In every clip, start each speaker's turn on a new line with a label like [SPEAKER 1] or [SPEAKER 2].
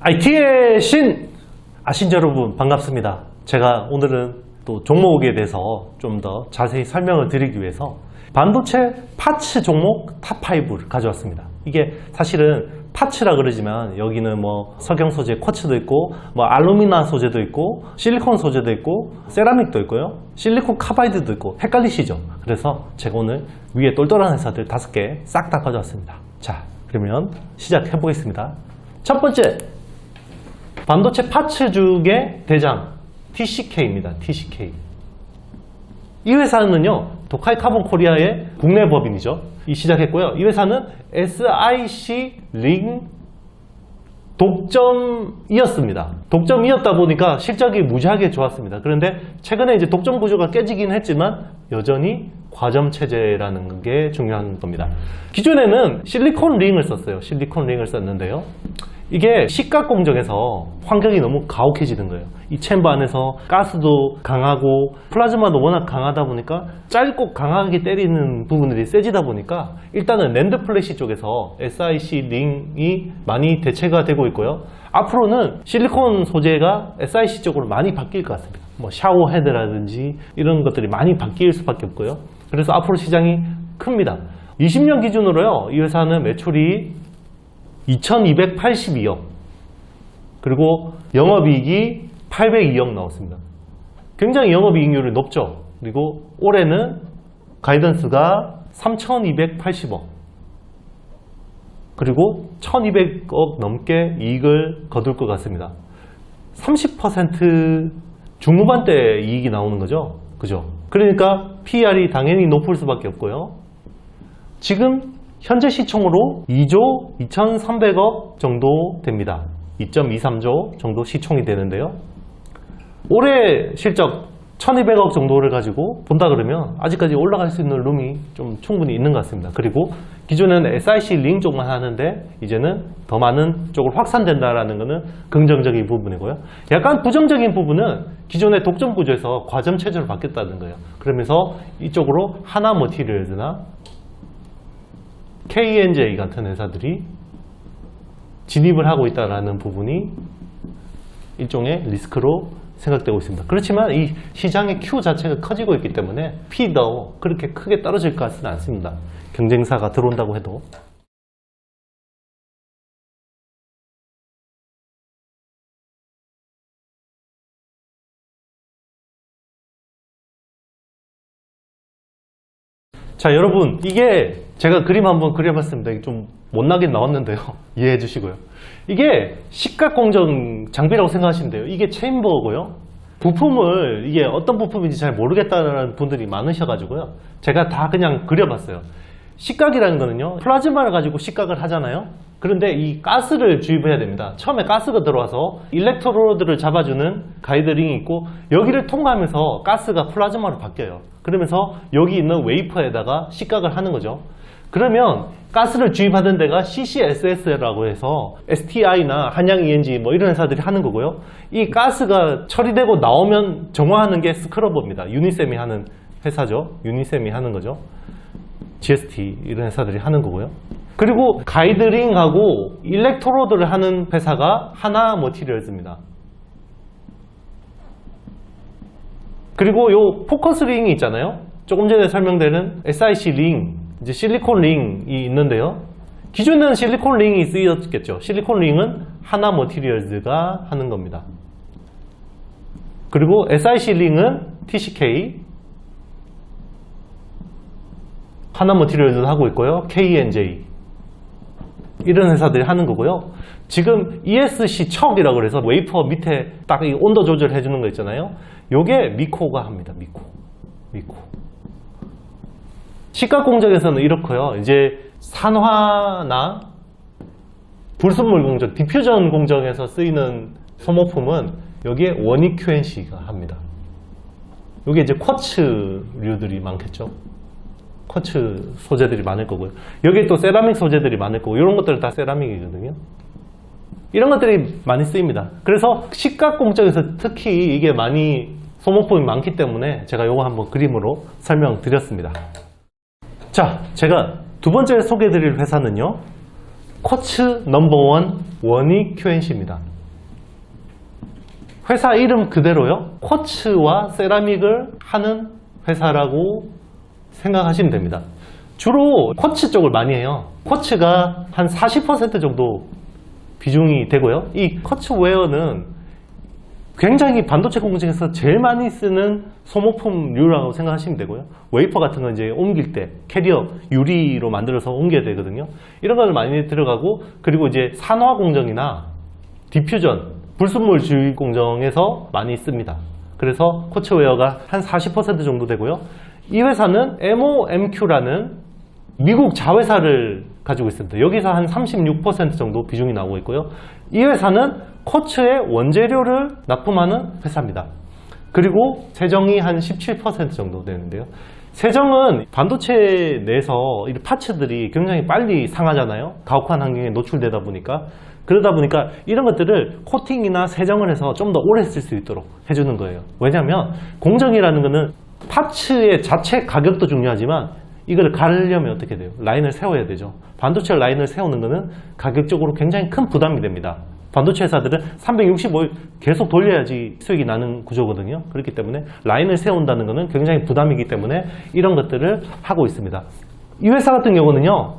[SPEAKER 1] IT의 신! 아신자 여러분 반갑습니다. 제가 오늘은 또 종목에 대해서 좀 더 자세히 설명을 드리기 위해서 반도체 파츠 종목 탑5를 가져왔습니다. 이게 사실은 파츠라 그러지만 여기는 뭐 석영 소재 쿼츠도 있고 뭐 알루미나 소재도 있고 실리콘 소재도 있고 세라믹도 있고요. 실리콘 카바이드도 있고 헷갈리시죠? 그래서 제가 오늘 위에 똘똘한 회사들 5개 싹 다 가져왔습니다. 자, 그러면 시작해 보겠습니다. 첫 번째, 반도체 파츠 중의 대장 TCK입니다. TCK. 이 회사는요, 도카이 카본 코리아의 국내 법인이죠. 시작했고요. 이 회사는 SIC 링 독점이었습니다. 독점이었다 보니까 실적이 무지하게 좋았습니다. 그런데 최근에 이제 독점 구조가 깨지긴 했지만 여전히 과점 체제라는 게 중요한 겁니다. 기존에는 실리콘 링을 썼어요. 실리콘 링을 썼는데요. 이게 식각 공정에서 환경이 너무 가혹해지는 거예요. 이 챔버 안에서 가스도 강하고 플라즈마도 워낙 강하다 보니까 짧고 강하게 때리는 부분들이 세지다 보니까 일단은 낸드 플래시 쪽에서 SIC 링이 많이 대체가 되고 있고요. 앞으로는 실리콘 소재가 SIC 쪽으로 많이 바뀔 것 같습니다. 뭐 샤워 헤드라든지 이런 것들이 많이 바뀔 수밖에 없고요. 그래서 앞으로 시장이 큽니다. 20년 기준으로요, 이 회사는 매출이 2282억, 그리고 영업이익이 802억 나왔습니다. 굉장히 영업이익률이 높죠. 그리고 올해는 가이던스가 3280억, 그리고 1200억 넘게 이익을 거둘 것 같습니다. 30% 중후반대 이익이 나오는 거죠. 그죠? 그러니까 PR이 당연히 높을 수밖에 없고요. 지금 현재 시총으로 2조 2300억 정도 됩니다. 2.23조 정도 시총이 되는데요. 올해 실적 1200억 정도를 가지고 본다 그러면 아직까지 올라갈 수 있는 룸이 좀 충분히 있는 것 같습니다. 그리고 기존에는 SIC 링 쪽만 하는데 이제는 더 많은 쪽으로 확산된다라는 것은 긍정적인 부분이고요. 약간 부정적인 부분은 기존의 독점 구조에서 과점 체제로 바뀌었다는 거예요. 그러면서 이쪽으로 하나 머티리얼즈나 KNJ 같은 회사들이 진입을 하고 있다는 부분이 일종의 리스크로 생각되고 있습니다. 그렇지만 이 시장의 Q 자체가 커지고 있기 때문에 P도 그렇게 크게 떨어질 것 같지는 않습니다. 경쟁사가 들어온다고 해도. 자, 여러분, 이게 제가 그림 한번 그려봤습니다. 이게 좀 못나게 나왔는데요. 이해해 주시고요. 이게 식각공정 장비라고 생각하시면 돼요. 이게 체인버고요. 부품을 이게 어떤 부품인지 잘 모르겠다는 분들이 많으셔가지고요. 제가 다 그냥 그려봤어요. 식각이라는 거는요, 플라즈마를 가지고 식각을 하잖아요. 그런데 이 가스를 주입해야 됩니다. 처음에 가스가 들어와서 일렉트로드를 잡아주는 가이드링이 있고 여기를 통과하면서 가스가 플라즈마로 바뀌어요. 그러면서 여기 있는 웨이퍼에다가 식각을 하는 거죠. 그러면 가스를 주입하는 데가 CCSS라고 해서 STI나 한양 ENG 뭐 이런 회사들이 하는 거고요. 이 가스가 처리되고 나오면 정화하는 게 스크러버입니다. 유니셈이 하는 회사죠. 유니셈이 하는 거죠. GST 이런 회사들이 하는 거고요. 그리고 가이드링하고 일렉트로드를 하는 회사가 하나 머티리얼즈입니다. 그리고 요 포커스 링이 있잖아요. 조금 전에 설명되는 SIC 링, 이제 실리콘 링이 있는데요. 기존에는 실리콘 링이 쓰였겠죠. 실리콘 링은 하나 머티리얼즈가 하는 겁니다. 그리고 SIC 링은 TCK, 하나 머티리얼즈 하고 있고요. KNJ 이런 회사들이 하는 거고요. 지금 ESC 척이라고 해서 웨이퍼 밑에 딱 이 온도 조절해 주는 거 있잖아요. 요게 미코가 합니다. 미코. 식각 공정에서는 이렇고요. 이제 산화나 불순물 공정, 디퓨전 공정에서 쓰이는 소모품은 여기에 원익 QNC가 합니다. 요게 이제 쿼츠류들이 많겠죠. 쿼츠 소재들이 많을 거고요. 여기에 또 세라믹 소재들이 많을 거고, 이런 것들은 다 세라믹이거든요. 이런 것들이 많이 쓰입니다. 그래서 식각 공정에서 특히 이게 많이 소모품이 많기 때문에 제가 이거 한번 그림으로 설명드렸습니다. 자, 제가 두 번째 소개해드릴 회사는요, 쿼츠 넘버원 원익 QNC입니다. 회사 이름 그대로요. 쿼츠와 세라믹을 하는 회사라고 생각하시면 됩니다. 주로 쿼츠 쪽을 많이 해요. 쿼츠가 한 40% 정도 비중이 되고요. 이 쿼츠웨어는 굉장히 반도체 공정에서 제일 많이 쓰는 소모품류라고 생각하시면 되고요. 웨이퍼 같은 건 이제 옮길 때 캐리어 유리로 만들어서 옮겨야 되거든요. 이런 걸 많이 들어가고, 그리고 이제 산화 공정이나 디퓨전, 불순물 주의 공정에서 많이 씁니다. 그래서 쿼츠웨어가 한 40% 정도 되고요. 이 회사는 MOMQ라는 미국 자회사를 가지고 있습니다. 여기서 한 36% 정도 비중이 나오고 있고요. 이 회사는 쿼츠의 원재료를 납품하는 회사입니다. 그리고 세정이 한 17% 정도 되는데요. 세정은 반도체 내에서 이 파츠들이 굉장히 빨리 상하잖아요. 가혹한 환경에 노출되다 보니까. 그러다 보니까 이런 것들을 코팅이나 세정을 해서 좀 더 오래 쓸 수 있도록 해주는 거예요. 왜냐하면 공정이라는 거는 파츠의 자체 가격도 중요하지만 이걸 가르려면 어떻게 돼요? 라인을 세워야 되죠. 반도체 라인을 세우는 거는 가격적으로 굉장히 큰 부담이 됩니다. 반도체 회사들은 365일 계속 돌려야지 수익이 나는 구조거든요. 그렇기 때문에 라인을 세운다는 것은 굉장히 부담이기 때문에 이런 것들을 하고 있습니다. 이 회사 같은 경우는요,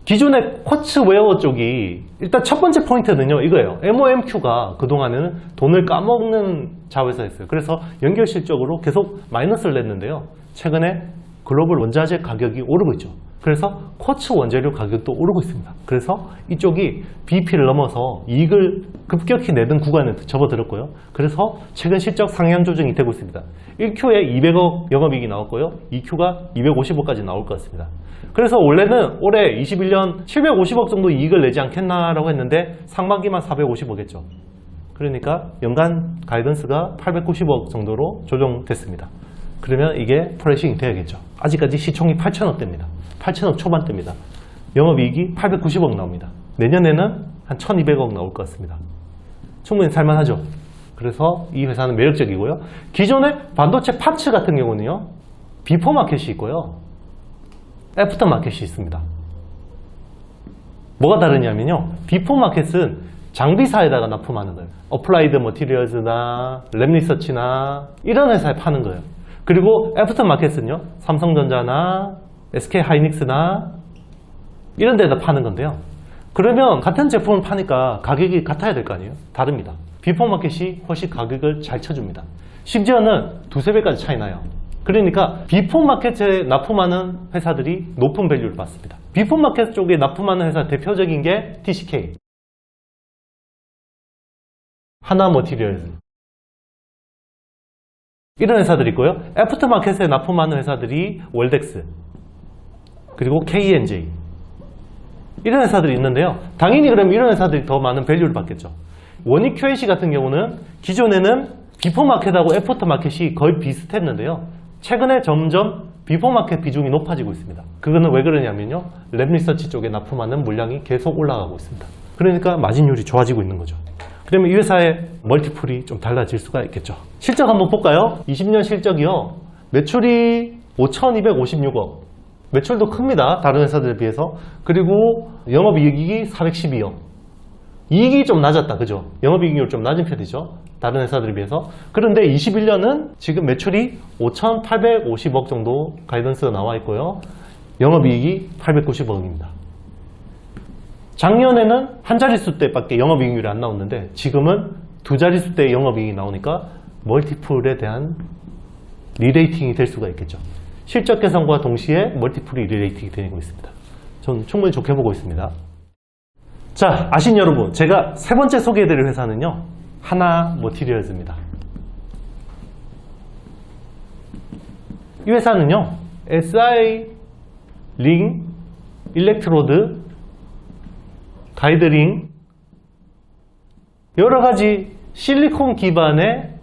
[SPEAKER 1] 기존의 쿼츠웨어 쪽이 일단 첫 번째 포인트는요 이거예요. MOMQ가 그동안에는 돈을 까먹는 자회사였어요. 그래서 연결 실적으로 계속 마이너스를 냈는데요, 최근에 글로벌 원자재 가격이 오르고 있죠. 그래서 쿼츠 원재료 가격도 오르고 있습니다. 그래서 이쪽이 BP를 넘어서 이익을 급격히 내던 구간에 접어들었고요. 그래서 최근 실적 상향 조정이 되고 있습니다. 1Q에 200억 영업이익이 나왔고요. 2Q가 250억까지 나올 것 같습니다. 그래서 원래는 올해 21년 750억 정도 이익을 내지 않겠나라고 했는데 상반기만 450억했죠. 그러니까 연간 가이던스가 890억 정도로 조정됐습니다. 그러면 이게 프라이싱이 돼야겠죠. 아직까지 시총이 8천억대입니다. 8천억 초반대입니다. 영업이익이 890억 나옵니다. 내년에는 한 1200억 나올 것 같습니다. 충분히 살만하죠. 그래서 이 회사는 매력적이고요. 기존의 반도체 파츠 같은 경우는요, 비포 마켓이 있고요, 애프터 마켓이 있습니다. 뭐가 다르냐면요, 비포 마켓은 장비사에다가 납품하는 거예요. 어플라이드 머티리얼즈나 랩리서치나 이런 회사에 파는 거예요. 그리고 애프터 마켓은요, 삼성전자나 SK 하이닉스나 이런 데다 파는 건데요. 그러면 같은 제품을 파니까 가격이 같아야 될 거 아니에요? 다릅니다. 비포 마켓이 훨씬 가격을 잘 쳐줍니다. 심지어는 두세 배까지 차이 나요. 그러니까 비포 마켓에 납품하는 회사들이 높은 밸류를 받습니다. 비포 마켓 쪽에 납품하는 회사 대표적인 게 TCK, 하나 머티리얼즈, 이런 회사들이 있고요. 애프터 마켓에 납품하는 회사들이 월덱스, 그리고 KNJ, 이런 회사들이 있는데요. 당연히 그러면 이런 회사들이 더 많은 밸류를 받겠죠. 원익 QNC 같은 경우는 기존에는 비포 마켓하고 애프터 마켓이 거의 비슷했는데요. 최근에 점점 비포 마켓 비중이 높아지고 있습니다. 그거는 왜 그러냐면요, 랩리서치 쪽에 납품하는 물량이 계속 올라가고 있습니다. 그러니까 마진율이 좋아지고 있는 거죠. 그러면 이 회사의 멀티플이 좀 달라질 수가 있겠죠. 실적 한번 볼까요? 20년 실적이요, 매출이 5,256억. 매출도 큽니다. 다른 회사들에 비해서. 그리고 영업이익이 412억. 이익이 좀 낮았다. 그죠? 영업이익률 좀 낮은 편이죠. 다른 회사들에 비해서. 그런데 21년은 지금 매출이 5,850억 정도 가이던스가 나와 있고요. 영업이익이 890억입니다. 작년에는 한 자릿수 때밖에 영업이익률이 안 나왔는데 지금은 두 자릿수 때 영업이익이 나오니까 멀티플에 대한 리레이팅이 될 수가 있겠죠. 실적 개선과 동시에 멀티플이 리레이팅이 되고 있습니다. 저는 충분히 좋게 보고 있습니다. 자, 아신 여러분, 제가 세 번째 소개해드릴 회사는요, 하나 머티리얼즈입니다. 이 회사는요, SI 링, 일렉트로드, 가이드링, 여러가지 실리콘 기반의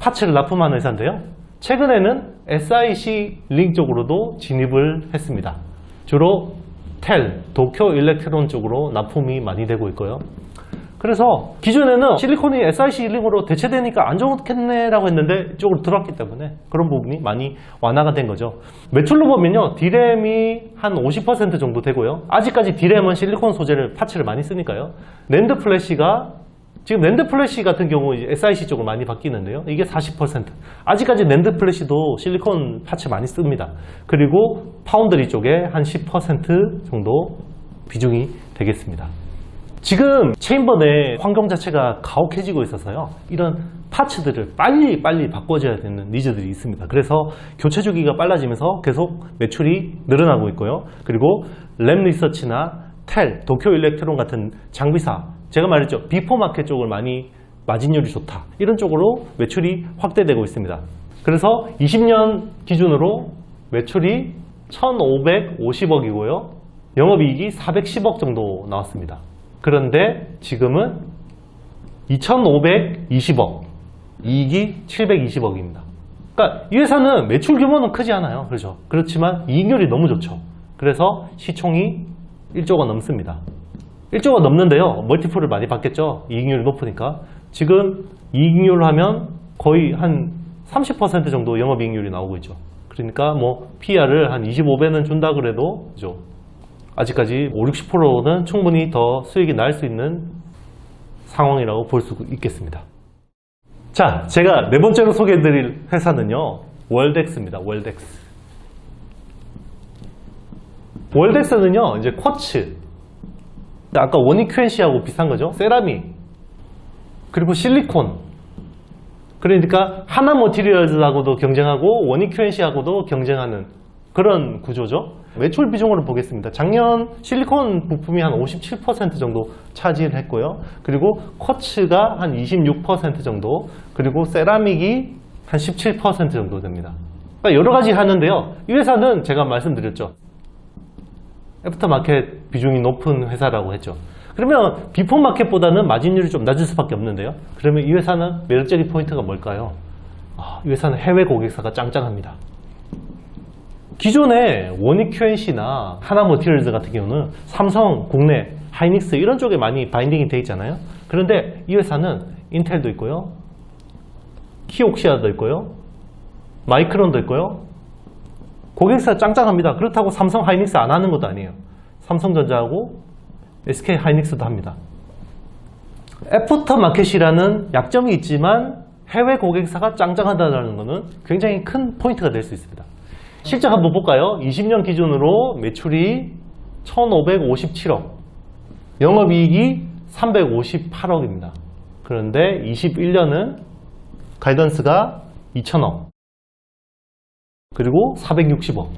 [SPEAKER 1] 파츠를 납품하는 회사인데요, 최근에는 SiC 링 쪽으로도 진입을 했습니다. 주로 텔, 도쿄 일렉트론 쪽으로 납품이 많이 되고 있고요. 그래서 기존에는 실리콘이 SiC 링으로 대체되니까 안 좋겠네라고 했는데 이쪽으로 들어왔기 때문에 그런 부분이 많이 완화가 된 거죠. 매출로 보면요, D램이 한 50% 정도 되고요. 아직까지 D램은 실리콘 소재를 파츠를 많이 쓰니까요. 낸드 플래시가 지금 낸드 플래시 같은 경우 이제 SiC 쪽으로 많이 바뀌는데요. 이게 40%. 아직까지 낸드 플래시도 실리콘 파츠 많이 씁니다. 그리고 파운드리 쪽에 한 10% 정도 비중이 되겠습니다. 지금 체인버 내 환경 자체가 가혹해지고 있어서요. 이런 파츠들을 빨리 바꿔줘야 되는 니즈들이 있습니다. 그래서 교체 주기가 빨라지면서 계속 매출이 늘어나고 있고요. 그리고 램 리서치나 텔, 도쿄 일렉트론 같은 장비사, 제가 말했죠. 비포 마켓 쪽을 많이 마진율이 좋다. 이런 쪽으로 매출이 확대되고 있습니다. 그래서 20년 기준으로 매출이 1,550억이고요. 영업이익이 410억 정도 나왔습니다. 그런데 지금은 2,520억, 이익이 720억입니다. 그러니까 이 회사는 매출 규모는 크지 않아요. 그렇죠? 그렇지만 이익률이 너무 좋죠. 그래서 시총이 1조가 넘습니다. 1조가 넘는데요. 멀티플을 많이 받겠죠. 이익률이 높으니까. 지금 이익률 하면 거의 한 30% 정도 영업이익률이 나오고 있죠. 그러니까 뭐 PR을 한 25배는 준다 그래도 그죠? 아직까지 50-60%는 충분히 더 수익이 날 수 있는 상황이라고 볼 수 있겠습니다. 자, 제가 네 번째로 소개해드릴 회사는요, 월덱스입니다. 월덱스. 월덱스는요, 이제 쿼츠, 아까 원익 QNC하고 비슷한 거죠. 세라믹, 그리고 실리콘. 그러니까 하나 머티리얼즈하고도 경쟁하고 원익 QNC하고도 경쟁하는 그런 구조죠. 매출 비중으로 보겠습니다. 작년 실리콘 부품이 한 57% 정도 차지를 했고요. 그리고 쿼츠가 한 26% 정도, 그리고 세라믹이 한 17% 정도 됩니다. 그러니까 여러 가지 하는데요. 이 회사는 제가 말씀드렸죠. 애프터마켓 비중이 높은 회사라고 했죠. 그러면 비포 마켓보다는 마진율이 좀 낮을 수밖에 없는데요. 그러면 이 회사는 매력적인 포인트가 뭘까요? 이 회사는 해외 고객사가 짱짱합니다. 기존에 원익 QNC나 하나머티리얼즈 같은 경우는 삼성, 국내, 하이닉스 이런 쪽에 많이 바인딩이 되어 있잖아요. 그런데 이 회사는 인텔도 있고요, 키옥시아도 있고요, 마이크론도 있고요. 고객사 짱짱합니다. 그렇다고 삼성 하이닉스 안 하는 것도 아니에요. 삼성전자하고 SK 하이닉스도 합니다. 애프터 마켓이라는 약점이 있지만 해외 고객사가 짱짱하다는 것은 굉장히 큰 포인트가 될 수 있습니다. 실적 한번 볼까요? 20년 기준으로 매출이 1,557억, 영업이익이 358억입니다. 그런데 21년은 가이던스가 2,000억, 그리고 460억.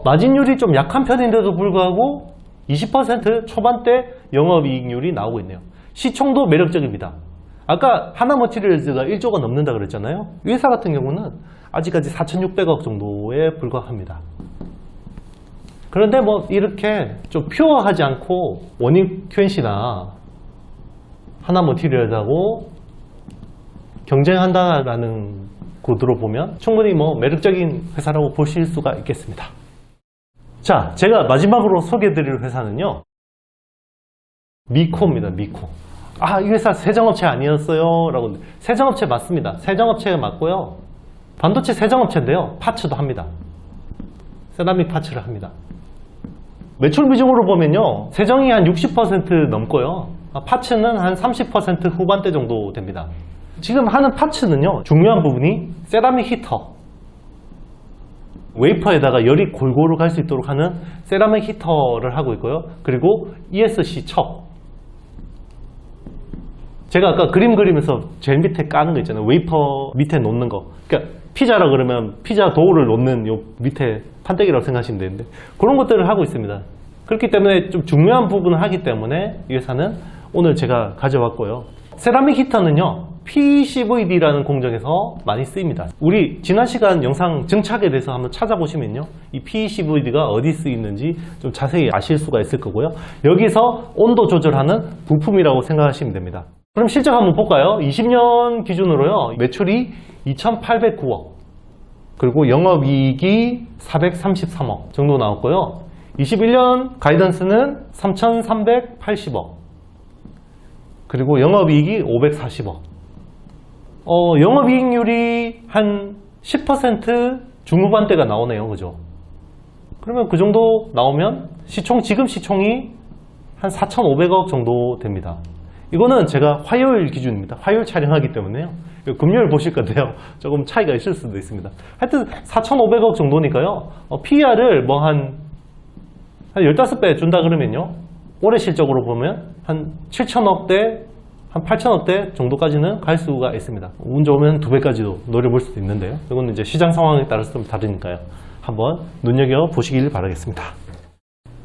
[SPEAKER 1] 마진율이 좀 약한 편인데도 불구하고 20% 초반대 영업이익률이 나오고 있네요. 시총도 매력적입니다. 아까 하나머티리얼즈가 1조가 넘는다 그랬잖아요. 이 회사 같은 경우는 아직까지 4,600억 정도에 불과합니다. 그런데 뭐 이렇게 좀 퓨어하지 않고 원익 QNC나 하나머티리얼즈하고 경쟁한다라는 구도로 보면 충분히 뭐 매력적인 회사라고 보실 수가 있겠습니다. 자, 제가 마지막으로 소개해드릴 회사는요, 미코입니다. 미코. 이 회사 세정업체 아니었어요? 라고. 세정업체 맞습니다. 세정업체가 맞고요. 반도체 세정업체인데요. 파츠도 합니다. 세라믹 파츠를 합니다. 매출 비중으로 보면요, 세정이 한 60% 넘고요. 파츠는 한 30% 후반대 정도 됩니다. 지금 하는 파츠는요, 중요한 부분이 세라믹 히터, 웨이퍼에다가 열이 골고루 갈 수 있도록 하는 세라믹 히터를 하고 있고요. 그리고 ESC 척, 제가 아까 그림 그리면서 제일 밑에 까는 거 있잖아요. 웨이퍼 밑에 놓는 거. 그러니까 피자라 그러면 피자 도우를 놓는 요 밑에 판때기라고 생각하시면 되는데, 그런 것들을 하고 있습니다. 그렇기 때문에 좀 중요한 부분을 하기 때문에 이 회사는 오늘 제가 가져왔고요. 세라믹 히터는요, PCVD라는 공정에서 많이 쓰입니다. 우리 지난 시간 영상 증착에 대해서 한번 찾아보시면요, 이 PCVD가 어디 쓰이는지 좀 자세히 아실 수가 있을 거고요. 여기서 온도 조절하는 부품이라고 생각하시면 됩니다. 그럼 실적 한번 볼까요? 20년 기준으로요, 매출이 2,809억, 그리고 영업이익이 433억 정도 나왔고요. 21년 가이던스는 3,380억, 그리고 영업이익이 540억. 영업이익률이 한 10% 중후반대가 나오네요. 그죠? 그러면 그 정도 나오면 지금 시총이 한 4,500억 정도 됩니다. 이거는 제가 화요일 기준입니다. 화요일 촬영하기 때문에요. 금요일 보실 건데요. 조금 차이가 있을 수도 있습니다. 하여튼 4,500억 정도니까요. PER을 뭐 한 15배 준다 그러면요. 올해 실적으로 보면 한 7천억대, 한 8천억대 정도까지는 갈 수가 있습니다. 운 좋으면 2배까지도 노려볼 수도 있는데요. 이거는 이제 시장 상황에 따라서 좀 다르니까요. 한번 눈여겨보시길 바라겠습니다.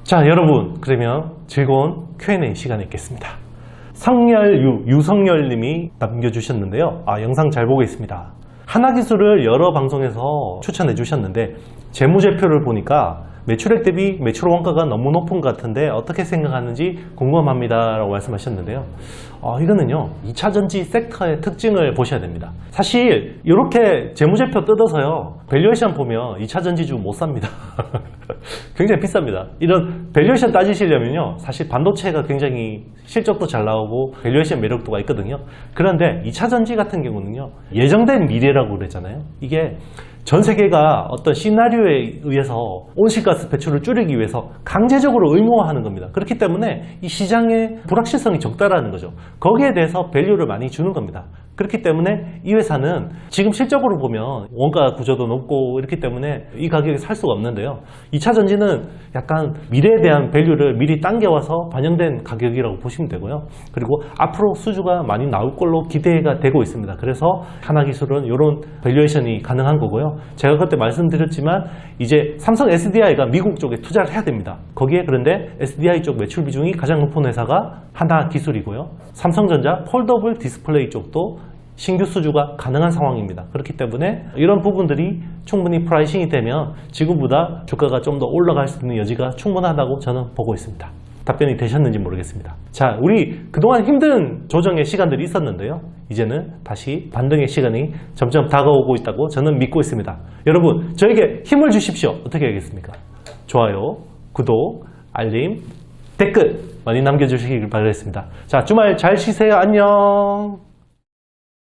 [SPEAKER 1] 자, 여러분, 그러면 즐거운 Q&A 시간이 있겠습니다. 유성열 님이 남겨주셨는데요. 영상 잘 보고 있습니다. 하나기술을 여러 방송에서 추천해 주셨는데 재무제표를 보니까 매출액 대비 매출 원가가 너무 높은 것 같은데 어떻게 생각하는지 궁금합니다 라고 말씀하셨는데요. 이거는요 2차전지 섹터의 특징을 보셔야 됩니다. 사실 이렇게 재무제표 뜯어서요 밸류에이션 보면 2차전지주 못 삽니다. 굉장히 비쌉니다. 이런 밸류에이션 따지시려면요 사실 반도체가 굉장히 실적도 잘 나오고 밸류에이션 매력도가 있거든요. 그런데 2차전지 같은 경우는요 예정된 미래라고 그랬잖아요. 이게 전 세계가 어떤 시나리오에 의해서 온실가스 배출을 줄이기 위해서 강제적으로 의무화하는 겁니다. 그렇기 때문에 이 시장의 불확실성이 적다라는 거죠. 거기에 대해서 밸류를 많이 주는 겁니다. 그렇기 때문에 이 회사는 지금 실적으로 보면 원가 구조도 높고 이렇기 때문에 이 가격에 살 수가 없는데요. 2차 전지는 약간 미래에 대한 밸류를 미리 당겨와서 반영된 가격이라고 보시면 되고요. 그리고 앞으로 수주가 많이 나올 걸로 기대가 되고 있습니다. 그래서 하나기술은 이런 밸류에이션이 가능한 거고요. 제가 그때 말씀드렸지만 이제 삼성 SDI가 미국 쪽에 투자를 해야 됩니다. 거기에 그런데 SDI 쪽 매출 비중이 가장 높은 회사가 하나기술이고요. 삼성전자 폴더블 디스플레이 쪽도 신규 수주가 가능한 상황입니다. 그렇기 때문에 이런 부분들이 충분히 프라이싱이 되면 지금보다 주가가 좀 더 올라갈 수 있는 여지가 충분하다고 저는 보고 있습니다. 답변이 되셨는지 모르겠습니다. 자, 우리 그동안 힘든 조정의 시간들이 있었는데요. 이제는 다시 반등의 시간이 점점 다가오고 있다고 저는 믿고 있습니다. 여러분, 저에게 힘을 주십시오. 어떻게 하겠습니까? 좋아요, 구독, 알림, 댓글 많이 남겨주시길 바라겠습니다. 자, 주말 잘 쉬세요. 안녕.